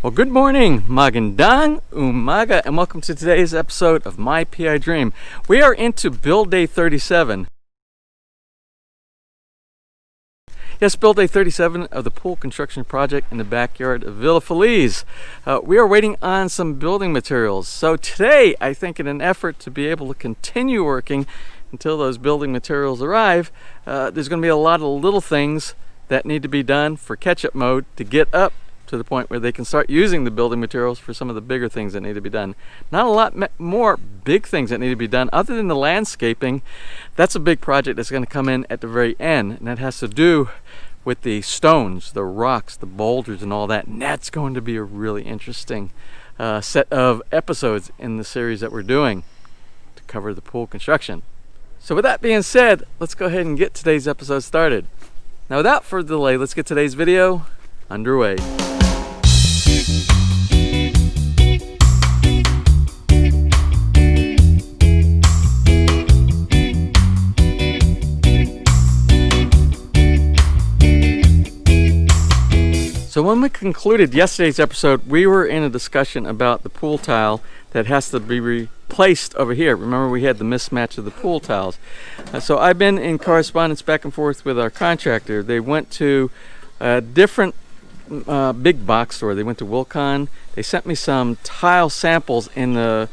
Well, good morning, magandang umaga, and welcome to today's episode of My PI Dream. We are into build day 37. Yes, build day 37 of the pool construction project in the backyard of Villa Feliz. We are waiting on some building materials. So today, I think in an effort to be able to continue working until those building materials arrive, there's going to be a lot of little things that need to be done for catch-up mode to get up to the point where they can start using the building materials for some of the bigger things that need to be done. Not a lot more big things that need to be done other than the landscaping. That's a big project that's going to come in at the very end, and that has to do with the stones, the rocks, the boulders, and all that. And that's going to be a really interesting set of episodes in the series that we're doing to cover the pool construction. So with that being said, let's go ahead and get today's episode started. Now without further delay, let's get today's video underway. So when we concluded yesterday's episode, we were in a discussion about the pool tile that has to be replaced over here. Remember, we had the mismatch of the pool tiles. So I've been in correspondence back and forth with our contractor. They went to a different big box store. They went to Wilcon. They sent me some tile samples in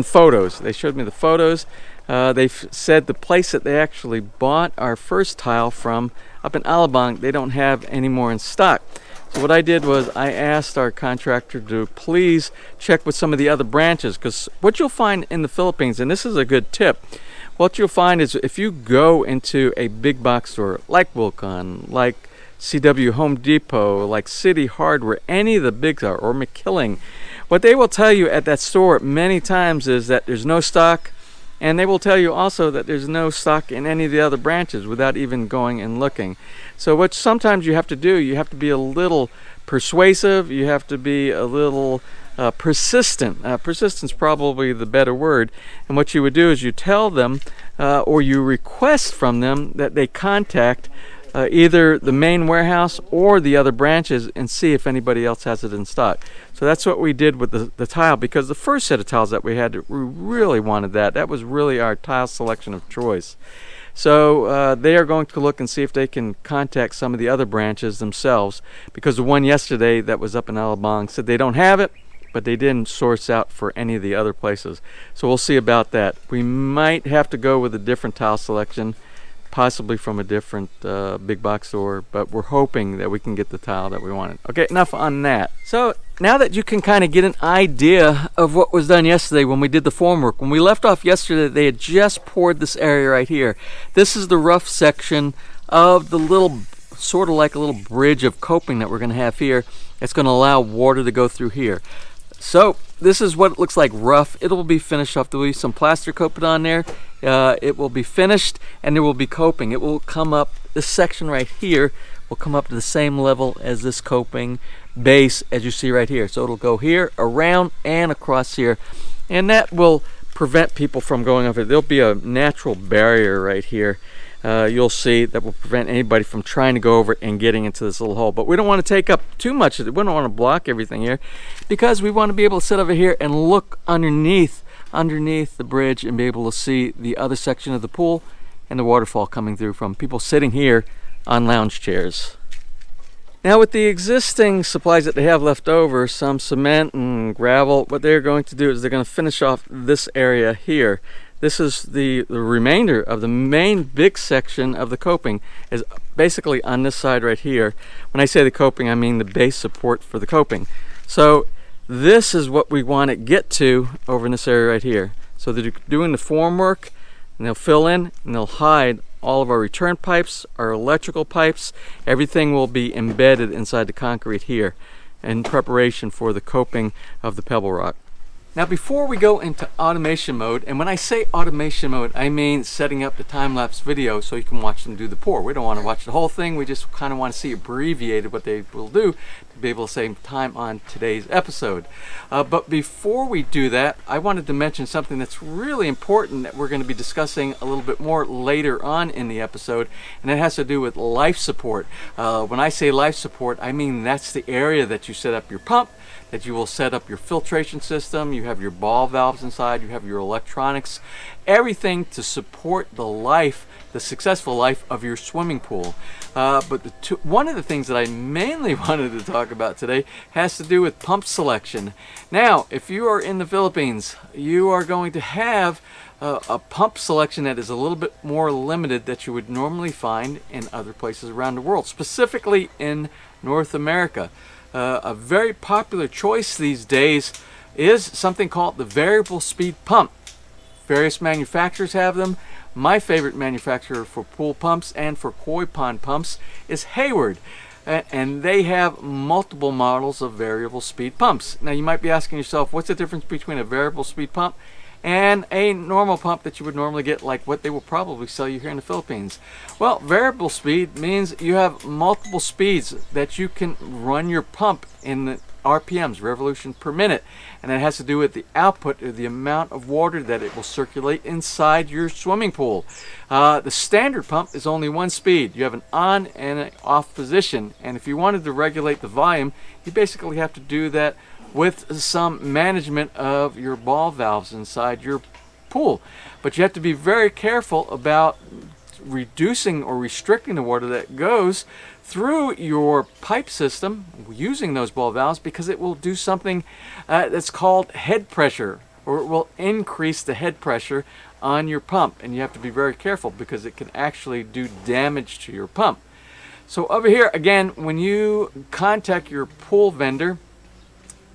photos. They showed me the photos. They said the place that they actually bought our first tile from up in Alvin, they don't have any more in stock. So what I did was I asked our contractor to please check with some of the other branches, because what you'll find in the Philippines, and this is a good tip, what you'll find is if you go into a big box store like Wilcon, like CW Home Depot, like City Hardware, any of the big are, or McKilling, what they will tell you at that store many times is that there's no stock, and they will tell you also that there's no stock in any of the other branches without even going and looking. So what sometimes you have to do, you have to be a little persuasive, you have to be a little persistent. Persistence is probably the better word. And what you would do is you tell them or you request from them that they contact either the main warehouse or the other branches and see if anybody else has it in stock. So that's what we did with the tile, because the first set of tiles that we had, we really wanted that. That was really our tile selection of choice. So they are going to look and see if they can contact some of the other branches themselves, because the one yesterday that was up in Alabang said they don't have it, but they didn't source out for any of the other places. So we'll see about that. We might have to go with a different tile selection, possibly from a different big box store, but we're hoping that we can get the tile that we wanted. Okay, enough on that. So now that you can kind of get an idea of what was done yesterday when we did the formwork, when we left off yesterday, they had just poured this area right here. This is the rough section of the little, sort of like a little bridge of coping that we're going to have here. It's going to allow water to go through here. So this is what it looks like rough. It will be finished off. There will be some plaster coat put on there. It will be finished, and there will be coping. It will come up, this section right here will come up to the same level as this coping base as you see right here. So it'll go here, around, and across here. And that will prevent people from going over. There'll be a natural barrier right here. You'll see that will prevent anybody from trying to go over and getting into this little hole. But we don't want to take up too much of it. We don't want to block everything here, because we want to be able to sit over here and look underneath the bridge and be able to see the other section of the pool and the waterfall coming through from people sitting here on lounge chairs. Now with the existing supplies that they have left over, some cement and gravel, what they're going to do is they're going to finish off this area here. This is the remainder of the main big section of the coping is basically on this side right here. When I say the coping, I mean the base support for the coping. So this is what we want to get to over in this area right here. So they're doing the formwork, and they'll fill in and they'll hide all of our return pipes, our electrical pipes. Everything will be embedded inside the concrete here in preparation for the coping of the pebble rock. Now before we go into automation mode, and when I say automation mode, I mean setting up the time-lapse video so you can watch them do the pour. We don't want to watch the whole thing, we just kind of want to see abbreviated what they will do to be able to save time on today's episode. But before we do that, I wanted to mention something that's really important that we're going to be discussing a little bit more later on in the episode, and it has to do with life support. When I say life support, I mean that's the area that you set up your pump, that you will set up your filtration system, you have your ball valves inside, you have your electronics, everything to support the successful life of your swimming pool. But one of the things that I mainly wanted to talk about today has to do with pump selection. Now, if you are in the Philippines, you are going to have a pump selection that is a little bit more limited that you would normally find in other places around the world, specifically in North America. A very popular choice these days is something called the variable speed pump. Various manufacturers have them. My favorite manufacturer for pool pumps and for koi pond pumps is Hayward, and they have multiple models of variable speed pumps. Now you might be asking yourself, what's the difference between a variable speed pump and a normal pump that you would normally get, like what they will probably sell you here in the Philippines? Well, variable speed means you have multiple speeds that you can run your pump in the RPMs, revolution per minute, and that has to do with the output, or the amount of water that it will circulate inside your swimming pool. The standard pump is only one speed. You have an on and an off position, and if you wanted to regulate the volume, you basically have to do that with some management of your ball valves inside your pool. But you have to be very careful about reducing or restricting the water that goes through your pipe system using those ball valves, because it will do something that's called head pressure, or it will increase the head pressure on your pump, and you have to be very careful because it can actually do damage to your pump. So over here again, when you contact your pool vendor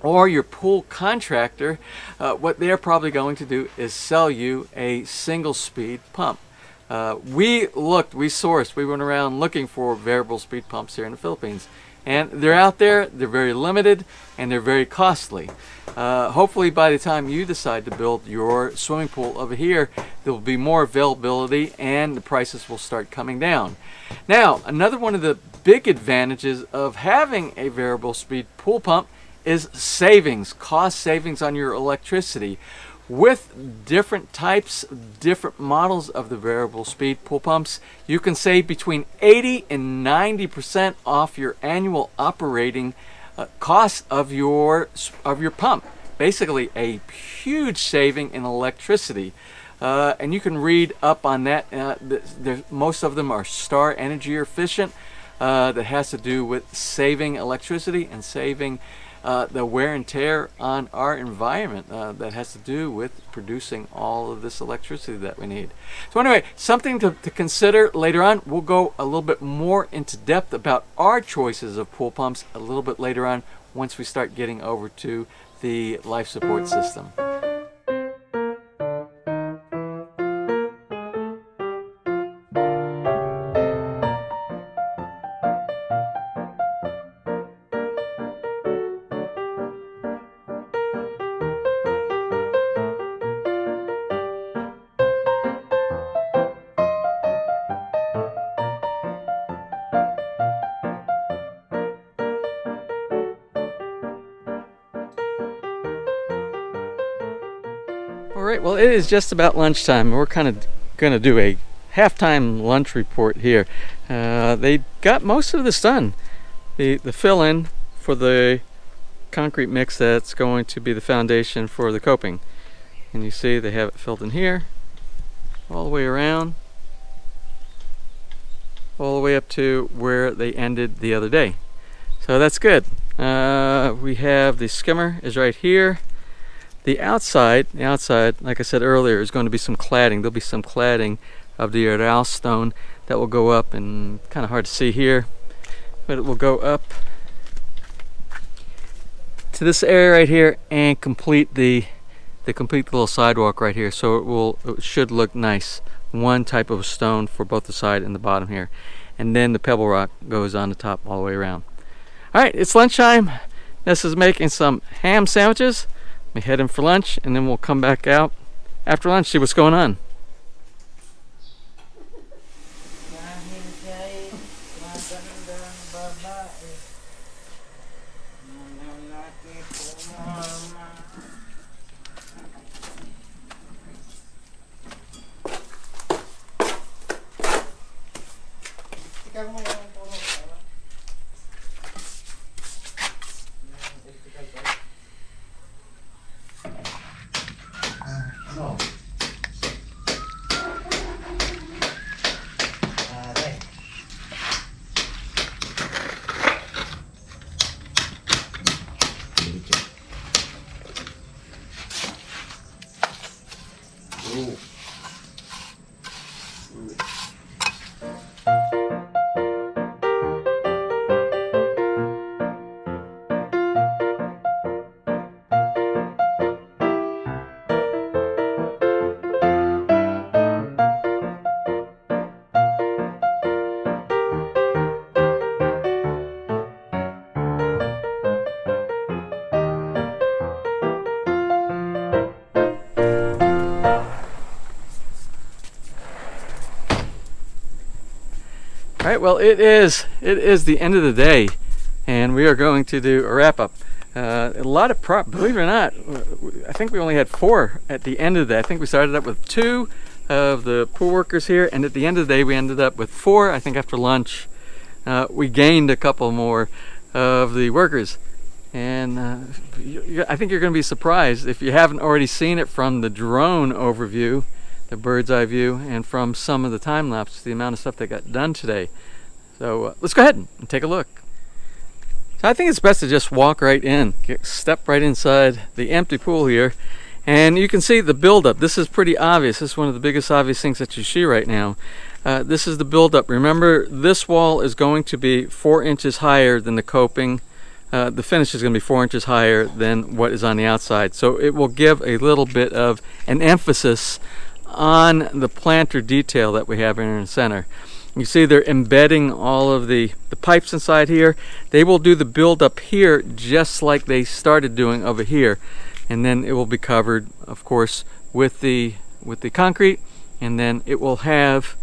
or your pool contractor, what they're probably going to do is sell you a single speed pump. We sourced, we went around looking for variable speed pumps here in the Philippines, and they're out there, they're very limited, and they're very costly. Hopefully by the time you decide to build your swimming pool over here, there will be more availability and the prices will start coming down. Now, another one of the big advantages of having a variable speed pool pump is savings, cost savings on your electricity. With different types, different models of the variable speed pool pumps, you can save between 80 and 90% off your annual operating cost of your pump. Basically a huge saving in electricity. And you can read up on that. Most of them are star energy efficient. That has to do with saving electricity and saving the wear and tear on our environment that has to do with producing all of this electricity that we need. So anyway, something to consider later on. We'll go a little bit more into depth about our choices of pool pumps a little bit later on, once we start getting over to the life support system. Alright, well, it is just about lunchtime. We're kind of going to do a halftime lunch report here. They got most of this done. The fill-in for the concrete mix that's going to be the foundation for the coping. And you see they have it filled in here, all the way around, all the way up to where they ended the other day. So that's good. We have the skimmer is right here. The outside, like I said earlier, is going to be some cladding. There'll be some cladding of the Aral stone that will go up, and kind of hard to see here, but it will go up to this area right here and complete the little sidewalk right here. So it should look nice. One type of stone for both the side and the bottom here, and then the pebble rock goes on the top all the way around. All right, it's lunchtime. Ness is making some ham sandwiches. We head in for lunch, and then we'll come back out after lunch, see what's going on. right, well, it is the end of the day, and we are going to do a wrap-up. A lot of believe it or not, I think we only had 4 at the end of the day. I think we started up with 2 of the pool workers here, and at the end of the day we ended up with 4. I think after lunch we gained a couple more of the workers, and I think you're going to be surprised if you haven't already seen it from the drone overview, the bird's eye view, and from some of the time lapse, the amount of stuff that got done today. So let's go ahead and take a look. So I think it's best to just walk right in, step right inside the empty pool here, and you can see the buildup. This is pretty obvious. This is one of the biggest obvious things that you see right now. This is the buildup. Remember, this wall is going to be 4 inches higher than the coping. The finish is going to be 4 inches higher than what is on the outside, so it will give a little bit of an emphasis on the planter detail that we have in the center. You see they're embedding all of the pipes inside here. They will do the build up here just like they started doing over here, and then it will be covered, of course, with the concrete, and then it will have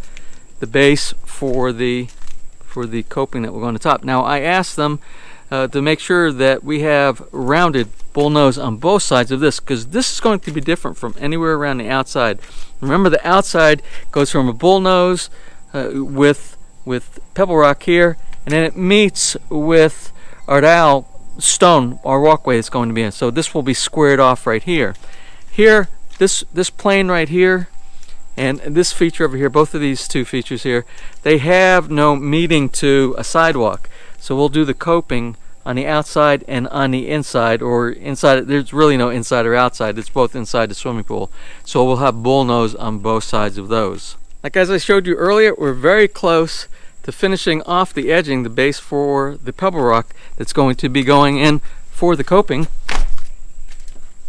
the base for the coping that will go on the top. Now I asked them to make sure that we have rounded bull nose on both sides of this, because this is going to be different from anywhere around the outside. Remember, the outside goes from a bull nose with pebble rock here, and then it meets with our stone, our walkway is going to be in. So this will be squared off right here. Here, this plane right here, and this feature over here, both of these 2 features here, they have no meeting to a sidewalk. So we'll do the coping on the outside and on the inside, or inside. There's really no inside or outside. It's both inside the swimming pool. So we'll have bull nose on both sides of those. Like as I showed you earlier, we're very close to finishing off the edging, the base for the pebble rock that's going to be going in for the coping.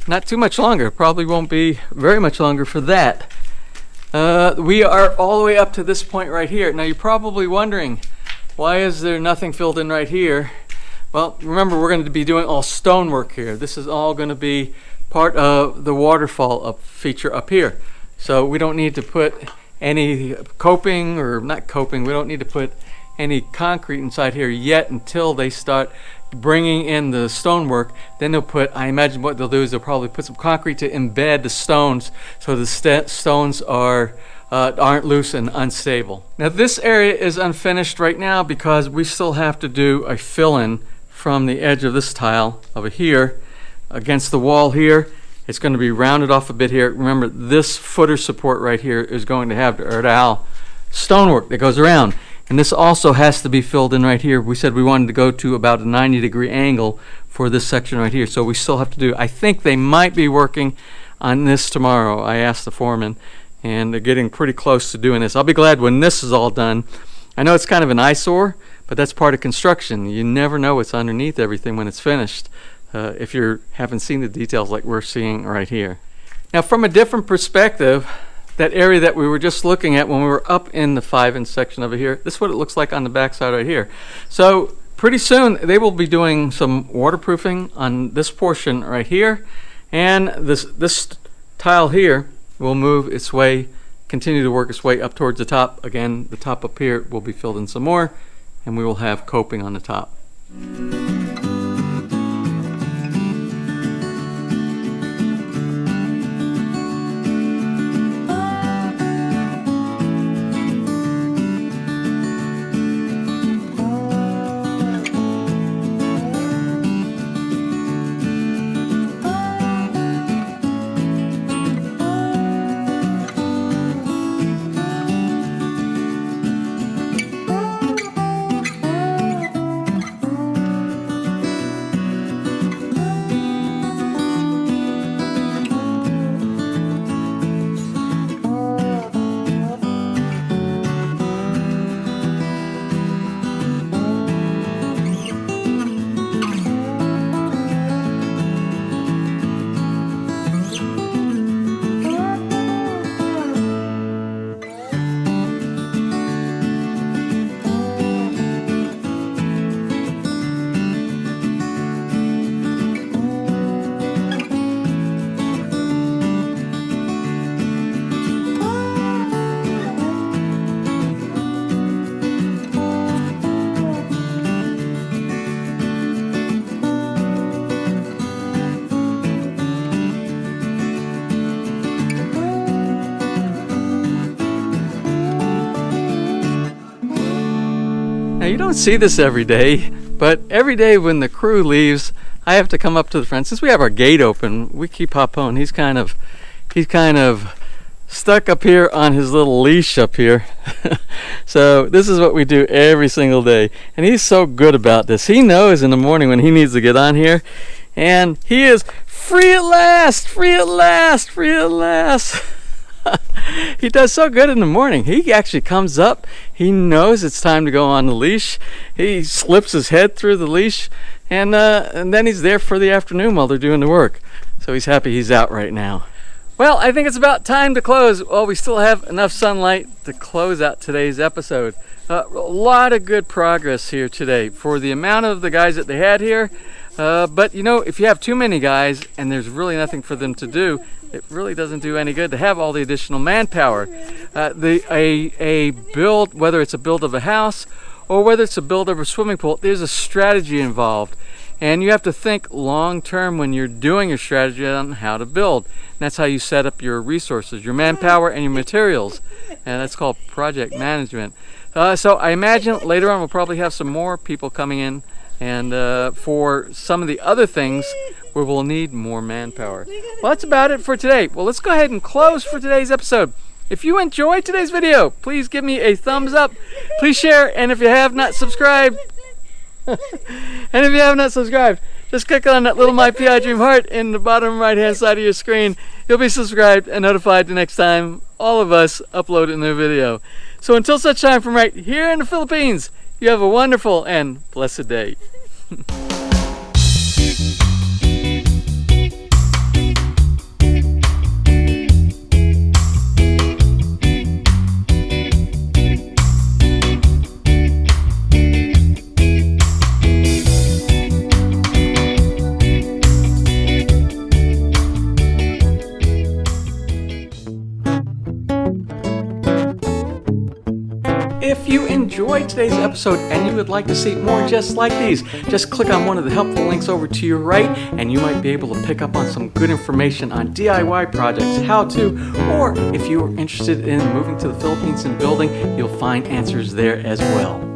Not too much longer. Probably won't be very much longer for that. We are all the way up to this point right here. Now you're probably wondering, why is there nothing filled in right here? Well, remember, we're going to be doing all stonework here. This is all going to be part of the waterfall feature up here. So we don't need to put any coping, or not coping, we don't need to put any concrete inside here yet until they start bringing in the stonework. Then they'll put, I imagine what they'll do is they'll probably put some concrete to embed the stones so the stones aren't loose and unstable. Now this area is unfinished right now because we still have to do a fill-in from the edge of this tile over here against the wall here. It's going to be rounded off a bit here. Remember, this footer support right here is going to have the stonework that goes around, and this also has to be filled in right here. We said we wanted to go to about a 90-degree angle for this section right here, so we still have to do. I think they might be working on this tomorrow. I asked the foreman, and they're getting pretty close to doing this. I'll be glad when this is all done. I know it's kind of an eyesore, but that's part of construction. You never know what's underneath everything when it's finished, if you haven't seen the details like we're seeing right here. Now from a different perspective, that area that we were just looking at when we were up in the 5-inch section over here, this is what it looks like on the back side right here. So pretty soon they will be doing some waterproofing on this portion right here, and this tile here will move its way, continue to work its way up towards the top. Again, the top up here will be filled in some more, and we will have coping on the top. Now, you don't see this every day, but every day when the crew leaves, I have to come up to the front. Since we have our gate open, we keep Hopone. He's kind of stuck up here on his little leash up here. So this is what we do every single day, and he's so good about this. He knows in the morning when he needs to get on here, and he is free at last, free at last, free at last. He does so good in the morning. He actually comes up, he knows it's time to go on the leash, he slips his head through the leash, and then he's there for the afternoon while they're doing the work. So he's happy he's out right now. Well, I think it's about time to close. Well, we still have enough sunlight to close out today's episode. A lot of good progress here today for the amount of the guys that they had here. But you know, if you have too many guys and there's really nothing for them to do, it really doesn't do any good to have all the additional manpower. A build, whether it's a build of a house or whether it's a build of a swimming pool, there's a strategy involved. And you have to think long term when you're doing your strategy on how to build. And that's how you set up your resources, your manpower and your materials. And that's called project management. So I imagine later on we'll probably have some more people coming in, and for some of the other things where we'll need more manpower. Well, that's about it for today. Well, let's go ahead and close for today's episode. If you enjoyed today's video, please give me a thumbs up. Please share, and if you have not subscribed, just click on that little MPID dream heart in the bottom right hand side of your screen. You'll be subscribed and notified the next time all of us upload a new video. So until such time, from right here in the Philippines, you have a wonderful and blessed day. If you enjoyed today's episode and you would like to see more just like these, just click on one of the helpful links over to your right and you might be able to pick up on some good information on DIY projects, how to, or if you are interested in moving to the Philippines and building, you'll find answers there as well.